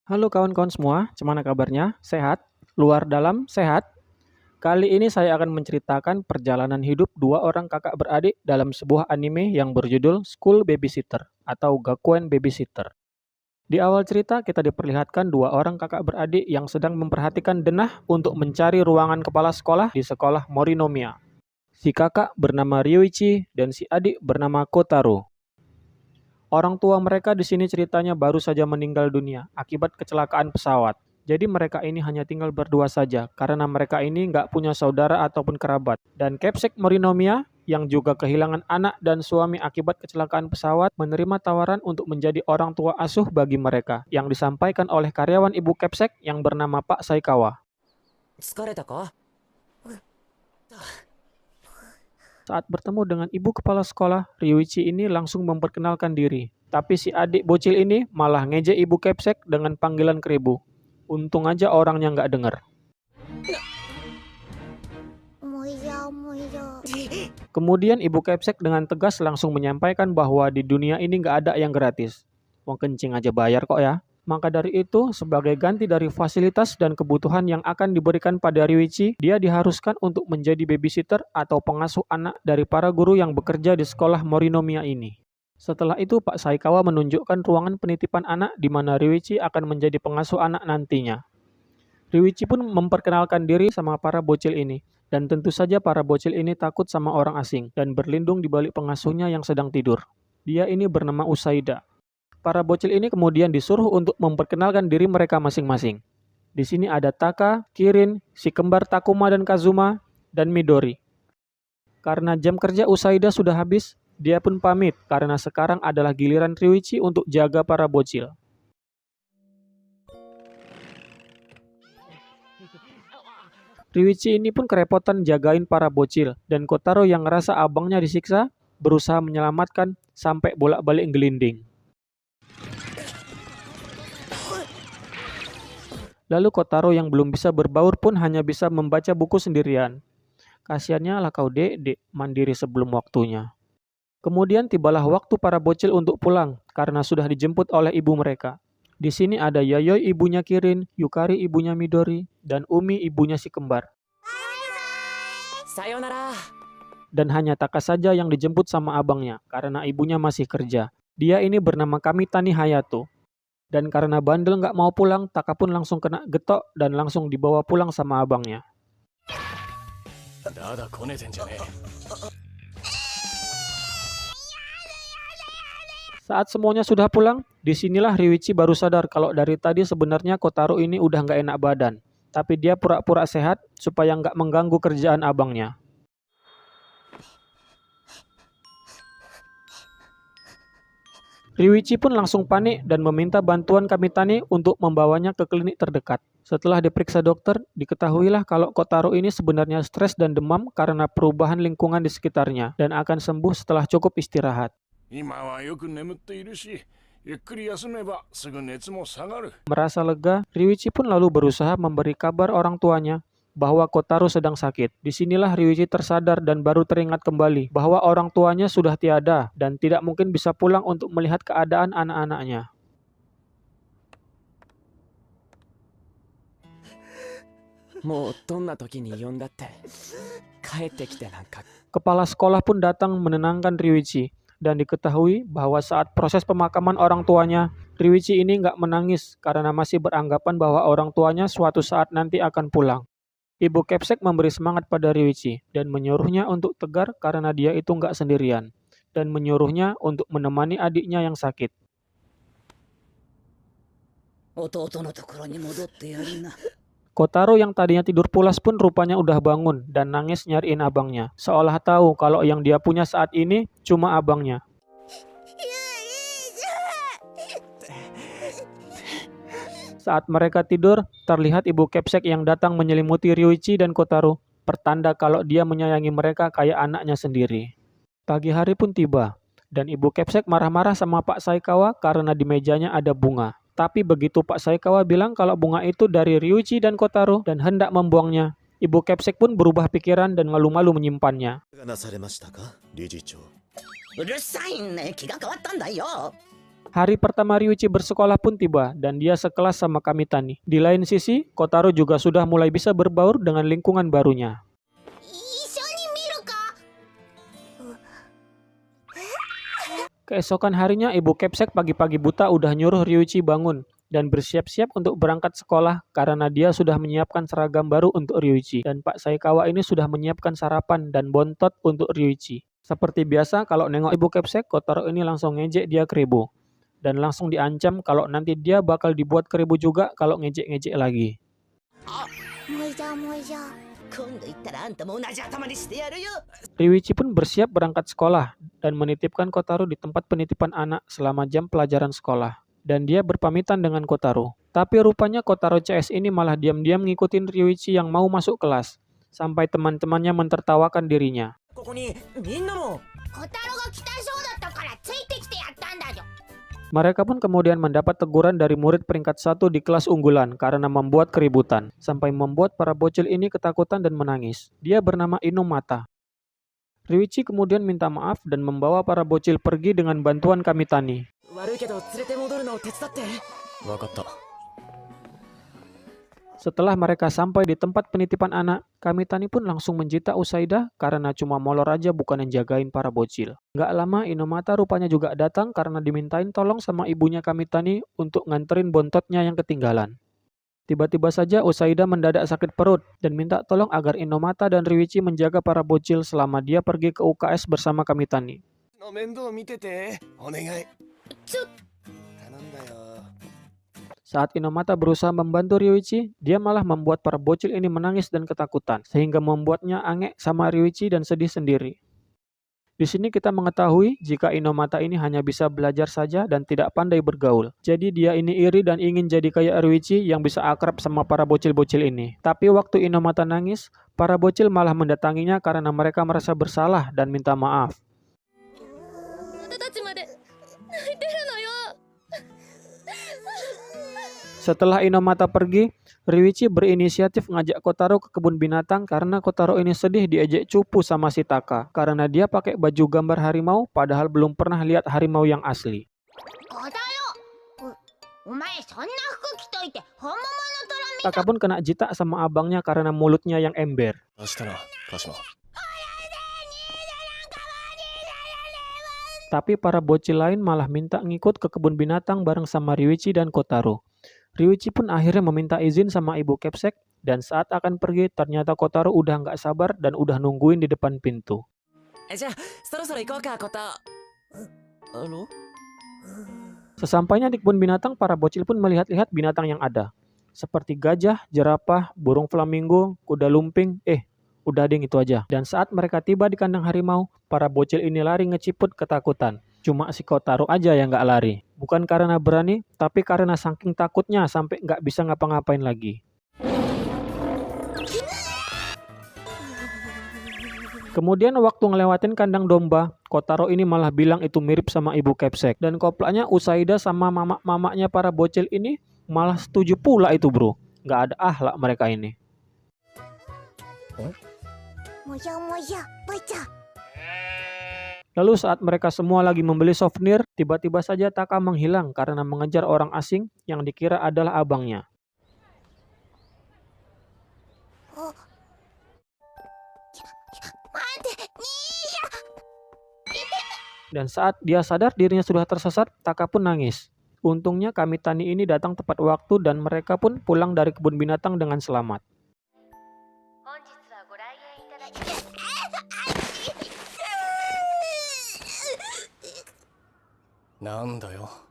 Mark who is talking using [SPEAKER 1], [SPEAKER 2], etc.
[SPEAKER 1] Halo kawan-kawan semua, gimana kabarnya? Sehat? Luar dalam sehat? Kali ini saya akan menceritakan perjalanan hidup dua orang kakak beradik dalam sebuah anime yang berjudul School Babysitter atau Gakuen Babysitter. Di awal cerita kita diperlihatkan dua orang kakak beradik yang sedang memperhatikan denah untuk mencari ruangan kepala sekolah di sekolah Morinomiya. Si kakak bernama Ryuichi dan si adik bernama Kotaro. Orang tua mereka di sini ceritanya baru saja meninggal dunia akibat kecelakaan pesawat. Jadi mereka ini hanya tinggal berdua saja karena mereka ini nggak punya saudara ataupun kerabat. Dan Capsek Morinomiya yang juga kehilangan anak dan suami akibat kecelakaan pesawat menerima tawaran untuk menjadi orang tua asuh bagi mereka yang disampaikan oleh karyawan ibu Capsek yang bernama Pak Saikawa.
[SPEAKER 2] 疲れたか？
[SPEAKER 1] Saat bertemu dengan ibu kepala sekolah, Ryuichi ini langsung memperkenalkan diri. Tapi si adik bocil ini malah ngejek ibu Capsek dengan panggilan keribu. Untung aja orangnya nggak dengar. Kemudian ibu Capsek dengan tegas langsung menyampaikan bahwa di dunia ini nggak ada yang gratis. Wong kencing aja bayar kok ya. Maka dari itu, sebagai ganti dari fasilitas dan kebutuhan yang akan diberikan pada Ryuichi, dia diharuskan untuk menjadi babysitter atau pengasuh anak dari para guru yang bekerja di sekolah Morinomiya ini. Setelah itu, Pak Saikawa menunjukkan ruangan penitipan anak di mana Ryuichi akan menjadi pengasuh anak nantinya. Ryuichi pun memperkenalkan diri sama para bocil ini, dan tentu saja para bocil ini takut sama orang asing dan berlindung di balik pengasuhnya yang sedang tidur. Dia ini bernama Usaida. Para bocil ini kemudian disuruh untuk memperkenalkan diri mereka masing-masing. Di sini ada Taka, Kirin, si kembar Takuma dan Kazuma, dan Midori. Karena jam kerja Usaida sudah habis, dia pun pamit karena sekarang adalah giliran Ryuichi untuk jaga para bocil. Ryuichi ini pun kerepotan jagain para bocil, dan Kotaro yang ngerasa abangnya disiksa, berusaha menyelamatkan sampai bolak-balik gelinding. Lalu Kotaro yang belum bisa berbaur pun hanya bisa membaca buku sendirian. Kasiannya lah kau dek, mandiri sebelum waktunya. Kemudian tibalah waktu para bocil untuk pulang karena sudah dijemput oleh ibu mereka. Di sini ada Yayoi ibunya Kirin, Yukari ibunya Midori, dan Umi ibunya si kembar.
[SPEAKER 2] Sayonara.
[SPEAKER 1] Dan hanya Taka saja yang dijemput sama abangnya karena ibunya masih kerja. Dia ini bernama Kamitani Hayato. Dan karena bandel nggak mau pulang, Taka pun langsung kena getok dan langsung dibawa pulang sama abangnya. Saat semuanya sudah pulang, disinilah Ryuichi baru sadar kalau dari tadi sebenarnya Kotaro ini udah nggak enak badan. Tapi dia pura-pura sehat supaya nggak mengganggu kerjaan abangnya. Ryuichi pun langsung panik dan meminta bantuan Kamitani untuk membawanya ke klinik terdekat. Setelah diperiksa dokter, diketahuilah kalau Kotaro ini sebenarnya stres dan demam karena perubahan lingkungan di sekitarnya dan akan sembuh setelah cukup istirahat. Merasa lega, Ryuichi pun lalu berusaha memberi kabar orang tuanya bahwa Kotaro sedang sakit. Disinilah Ryuichi tersadar dan baru teringat kembali bahwa orang tuanya sudah tiada dan tidak mungkin bisa pulang untuk melihat keadaan anak-anaknya. Kepala sekolah pun datang menenangkan Ryuichi dan diketahui bahwa saat proses pemakaman orang tuanya, Ryuichi ini nggak menangis karena masih beranggapan bahwa orang tuanya suatu saat nanti akan pulang. Ibu Capsek memberi semangat pada Ryuichi dan menyuruhnya untuk tegar karena dia itu nggak sendirian dan menyuruhnya untuk menemani adiknya yang sakit. Kotaro yang tadinya tidur pulas pun rupanya udah bangun dan nangis nyariin abangnya, seolah tahu kalau yang dia punya saat ini cuma abangnya. Saat mereka tidur, terlihat ibu Capsek yang datang menyelimuti Ryuichi dan Kotaro, pertanda kalau dia menyayangi mereka kayak anaknya sendiri. Pagi hari pun tiba, dan ibu Capsek marah-marah sama Pak Saikawa karena di mejanya ada bunga. Tapi begitu Pak Saikawa bilang kalau bunga itu dari Ryuichi dan Kotaro dan hendak membuangnya, ibu Capsek pun berubah pikiran dan malu-malu menyimpannya. Hari pertama Ryuichi bersekolah pun tiba dan dia sekelas sama Kamitani. Di lain sisi, Kotaro juga sudah mulai bisa berbaur dengan lingkungan barunya. Keesokan harinya, Ibu Kepsek pagi-pagi buta udah nyuruh Ryuichi bangun dan bersiap-siap untuk berangkat sekolah karena dia sudah menyiapkan seragam baru untuk Ryuichi. Dan Pak Saikawa ini sudah menyiapkan sarapan dan bontot untuk Ryuichi. Seperti biasa, kalau nengok Ibu Kepsek, Kotaro ini langsung ngejek dia keribu. Dan langsung diancam kalau nanti dia bakal dibuat keribu juga kalau ngejek-ngejek lagi. Ryuichi pun bersiap berangkat sekolah dan menitipkan Kotaro di tempat penitipan anak selama jam pelajaran sekolah. Dan dia berpamitan dengan Kotaro. Tapi rupanya Kotaro CS ini malah diam-diam ngikutin Ryuichi yang mau masuk kelas. Sampai teman-temannya mentertawakan dirinya. Mereka pun kemudian mendapat teguran dari murid peringkat 1 di kelas unggulan karena membuat keributan, sampai membuat para bocil ini ketakutan dan menangis. Dia bernama Inomata. Ryuichi kemudian minta maaf dan membawa para bocil pergi dengan bantuan Kamitani. Setelah mereka sampai di tempat penitipan anak, Kamitani pun langsung menjita Usaida karena cuma molor aja bukan yang jagain para bocil. Nggak lama Inomata rupanya juga datang karena dimintain tolong sama ibunya Kamitani untuk nganterin bontotnya yang ketinggalan. Tiba-tiba saja Usaida mendadak sakit perut dan minta tolong agar Inomata dan Ryuichi menjaga para bocil selama dia pergi ke UKS bersama Kamitani. Saat Inomata berusaha membantu Ryuichi, dia malah membuat para bocil ini menangis dan ketakutan, sehingga membuatnya angek sama Ryuichi dan sedih sendiri. Di sini kita mengetahui jika Inomata ini hanya bisa belajar saja dan tidak pandai bergaul. Jadi dia ini iri dan ingin jadi kayak Ryuichi yang bisa akrab sama para bocil-bocil ini. Tapi waktu Inomata nangis, para bocil malah mendatanginya karena mereka merasa bersalah dan minta maaf. Setelah Inomata pergi, Ryuichi berinisiatif ngajak Kotaro ke kebun binatang karena Kotaro ini sedih diejek cupu sama si Taka karena dia pakai baju gambar harimau padahal belum pernah lihat harimau yang asli. Taka pun kena jita sama abangnya karena mulutnya yang ember. Tapi para bocil lain malah minta ngikut ke kebun binatang bareng sama Ryuichi dan Kotaro. Ryuichi pun akhirnya meminta izin sama Ibu Kepsek dan saat akan pergi ternyata Kotaro udah nggak sabar dan udah nungguin di depan pintu. Sesampainya di kebun binatang, para bocil pun melihat-lihat binatang yang ada. Seperti gajah, jerapah, burung flamingo, kuda lumping, udah ding itu aja. Dan saat mereka tiba di kandang harimau, para bocil ini lari ngeciput ketakutan. Cuma si Kotaro aja yang nggak lari. Bukan karena berani, tapi karena saking takutnya sampai nggak bisa ngapa-ngapain lagi. Kemudian waktu ngelewatin kandang domba, Kotaro ini malah bilang itu mirip sama Ibu Kepsek. Dan koplaknya Usaida sama mamak-mamaknya para bocil ini malah setuju pula itu bro. Nggak ada akhlak mereka ini. Lalu saat mereka semua lagi membeli souvenir, tiba-tiba saja Taka menghilang karena mengejar orang asing yang dikira adalah abangnya. Dan saat dia sadar dirinya sudah tersesat, Taka pun nangis. Untungnya Kamitani ini datang tepat waktu dan mereka pun pulang dari kebun binatang dengan selamat.
[SPEAKER 3] Nandayo.